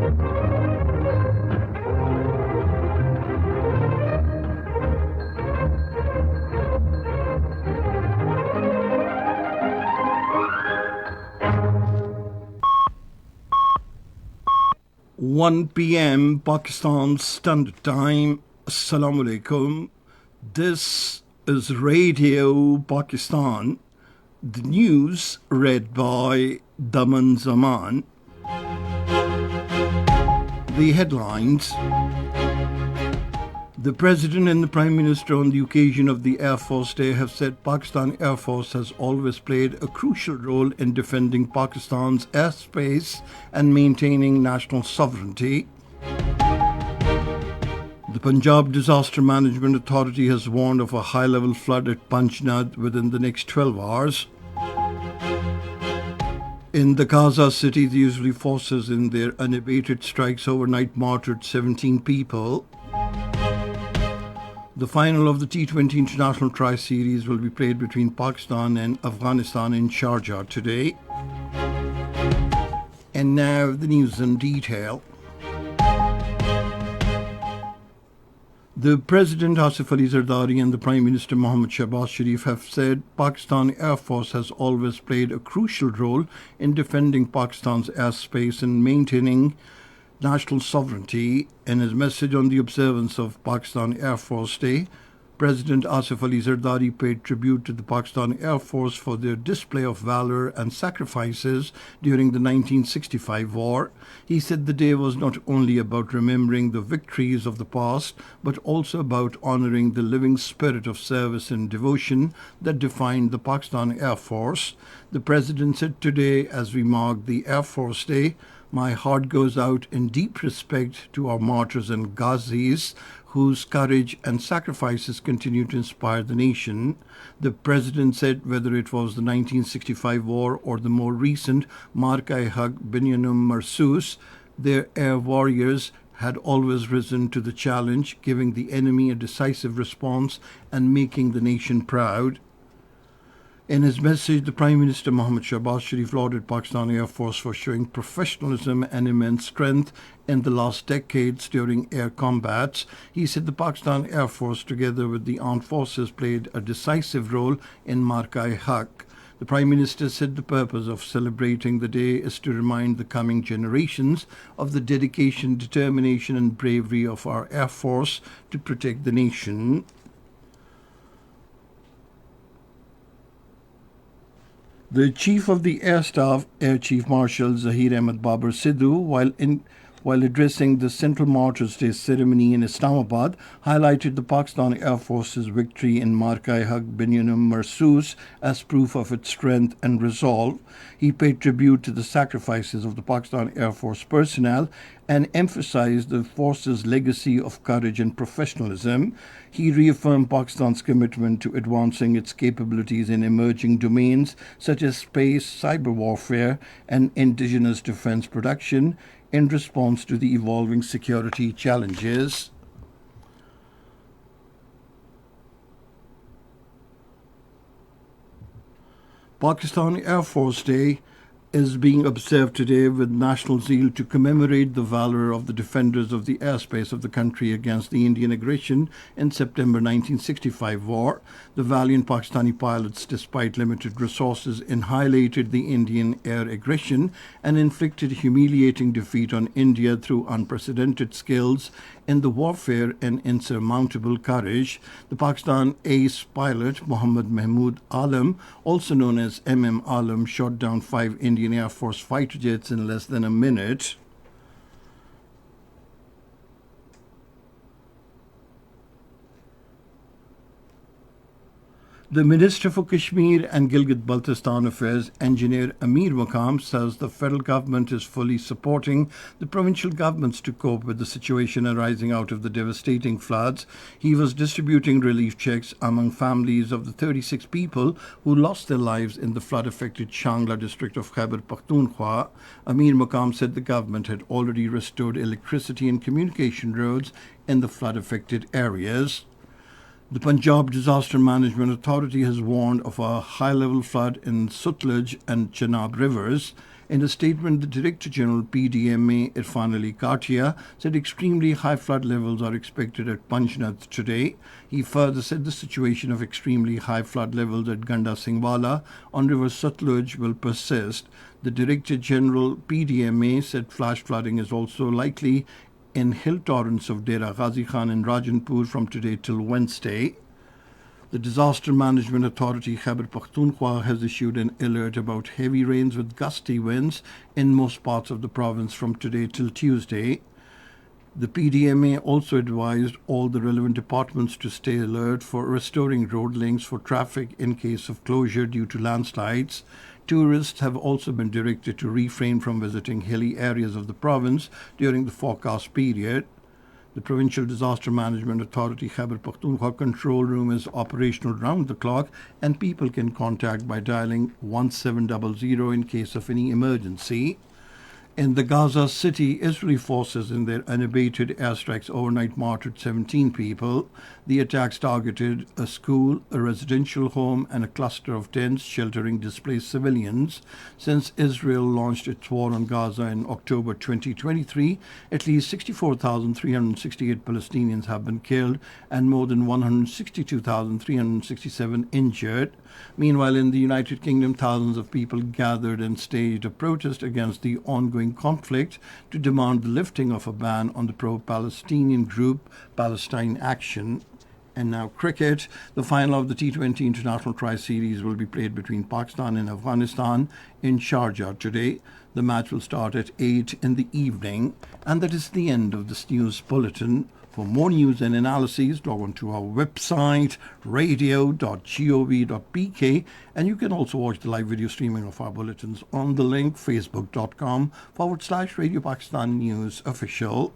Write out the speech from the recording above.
One p.m. Pakistan Standard Time. Assalamu alaikum. This is Radio Pakistan. The news read by Daman Zaman. The headlines. The President and the Prime Minister on the occasion of the Air Force Day have said Pakistan Air Force has always played a crucial role in defending Pakistan's airspace and maintaining national sovereignty. The Punjab Disaster Management Authority has warned of a high-level flood at Panchnad within the next 12 hours. In the Gaza city, the Israeli forces in their unabated strikes overnight martyred 17 people. The final of the T20 International Tri-Series will be played between Pakistan and Afghanistan in Sharjah today. And now the news in detail. The President Asif Ali Zardari and the Prime Minister Mohammad Shahbaz Sharif have said Pakistan Air Force has always played a crucial role in defending Pakistan's airspace and maintaining national sovereignty. In his message on the observance of Pakistan Air Force Day, President Asif Ali Zardari paid tribute to the Pakistan Air Force for their display of valor and sacrifices during the 1965 war. He said the day was not only about remembering the victories of the past, but also about honoring the living spirit of service and devotion that defined the Pakistan Air Force. The President said, "Today, as we mark the Air Force Day, my heart goes out in deep respect to our martyrs and Ghazis, whose courage and sacrifices continue to inspire the nation." The President said whether it was the 1965 war or the more recent Marka-e-Haq Binyanum Marsus, their air warriors had always risen to the challenge, giving the enemy a decisive response and making the nation proud. In his message, the Prime Minister Mohammad Shahbaz Sharif lauded Pakistan Air Force for showing professionalism and immense strength in the last decades during air combats. He said the Pakistan Air Force, together with the armed forces, played a decisive role in Marka-e-Haq. The Prime Minister said the purpose of celebrating the day is to remind the coming generations of the dedication, determination and bravery of our Air Force to protect the nation. The Chief of the Air Staff, Air Chief Marshal Zahir Ahmed Babar Sidhu, while addressing the Central Martyrs' Day ceremony in Islamabad, highlighted the Pakistan Air Force's victory in Marka-e-Haq Binyanum Marsus as proof of its strength and resolve. He paid tribute to the sacrifices of the Pakistan Air Force personnel and emphasized the force's legacy of courage and professionalism. He reaffirmed Pakistan's commitment to advancing its capabilities in emerging domains such as space, cyber warfare, and indigenous defense production in response to the evolving security challenges. Pakistan Air Force Day is being observed today with national zeal to commemorate the valor of the defenders of the airspace of the country against the Indian aggression in September 1965 war. The valiant Pakistani pilots, despite limited resources, annihilated the Indian air aggression and inflicted humiliating defeat on India through unprecedented skills in the warfare and insurmountable courage. The Pakistan ace pilot Mohammad Mahmood Alam, also known as Alam, shot down 5 Indian Air Force fighter jets in less than a minute. The Minister for Kashmir and Gilgit-Baltistan Affairs, Engineer Amir Maqam, says the federal government is fully supporting the provincial governments to cope with the situation arising out of the devastating floods. He was distributing relief checks among families of the 36 people who lost their lives in the flood-affected Shangla district of Khyber Pakhtunkhwa. Amir Maqam said the government had already restored electricity and communication roads in the flood-affected areas. The Punjab Disaster Management Authority has warned of a high-level flood in Sutlej and Chenab rivers. In a statement, the Director General PDMA Irfan Ali Katia said extremely high flood levels are expected at Panchnath today. He further said the situation of extremely high flood levels at Ganda Singhwala on River Satluj will persist. The Director General PDMA said flash flooding is also likely in hill torrents of Dera Ghazi Khan and Rajanpur from today till Wednesday. The Disaster Management Authority Khyber Pakhtunkhwa has issued an alert about heavy rains with gusty winds in most parts of the province from today till Tuesday. The PDMA also advised all the relevant departments to stay alert for restoring road links for traffic in case of closure due to landslides. Tourists have also been directed to refrain from visiting hilly areas of the province during the forecast period. The Provincial Disaster Management Authority Khyber Pakhtunkhwa control room is operational round the clock and people can contact by dialing 1700 in case of any emergency. In the Gaza city, Israeli forces in their unabated airstrikes overnight martyred 17 people. The attacks targeted a school, a residential home, and a cluster of tents sheltering displaced civilians. Since Israel launched its war on Gaza in October 2023, at least 64,368 Palestinians have been killed and more than 162,367 injured. Meanwhile, in the United Kingdom, thousands of people gathered and staged a protest against the ongoing conflict to demand the lifting of a ban on the pro-Palestinian group Palestine Action. And now cricket. The final of the T20 International Tri-Series will be played between Pakistan and Afghanistan in Sharjah today. The match will start at 8 in the evening. And that is the end of this news bulletin. For more news and analyses, log on to our website, radio.gov.pk, and you can also watch the live video streaming of our bulletins on the link facebook.com/Radio Pakistan News Official.